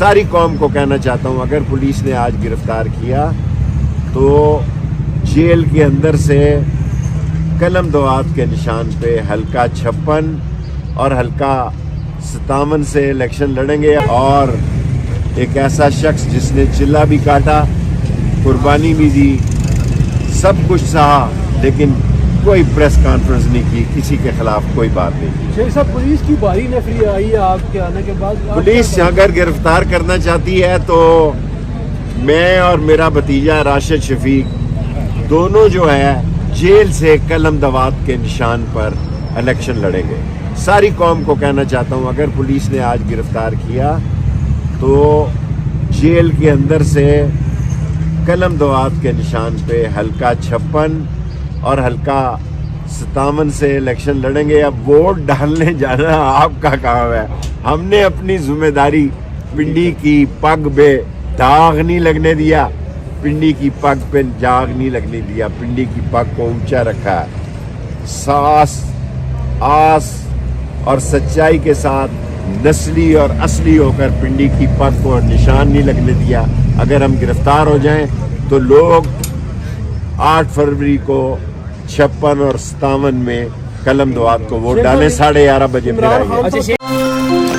ساری قوم کو کہنا چاہتا ہوں اگر پولیس نے آج گرفتار کیا تو جیل کے اندر سے قلم دوات کے نشان پہ حلقہ 56 اور حلقہ 57 سے الیکشن لڑیں گے، اور ایک ایسا شخص جس نے چلہ بھی کاٹا، قربانی بھی دی، سب کچھ سہا، لیکن کوئی پریس کانفرنس نہیں کی، کسی کے خلاف کوئی بات نہیں کی۔ شیخ صاحب، پولیس کی بھاری نفری آئی ہے آپ کے آنے کے بعد۔ پولیس اگر گرفتار کرنا چاہتی ہے تو میں اور میرا بھتیجا راشد شفیق دونوں جو ہے جیل سے قلم دوات کے نشان پر الیکشن لڑیں گے۔ ساری قوم کو کہنا چاہتا ہوں اگر پولیس نے آج گرفتار کیا تو جیل کے اندر سے قلم دوات کے نشان پہ حلقہ 56 اور حلقہ 57 سے الیکشن لڑیں گے۔ اب ووٹ ڈالنے جانا آپ کا کام ہے، ہم نے اپنی ذمہ داری پنڈی کی پگ پہ داغ نہیں لگنے دیا، پنڈی کی پگ پہ داغ نہیں لگنے دیا، پنڈی کی پگ کو اونچا رکھا ہے، ساس آس اور سچائی کے ساتھ نسلی اور اصلی ہو کر پنڈی کی پگ کو نشان نہیں لگنے دیا۔ اگر ہم گرفتار ہو جائیں تو لوگ 8 فروری کو 56 اور 57 میں قلم دوات کو ووٹ ڈالیں، 11:30 بجے پھر آئیں گے۔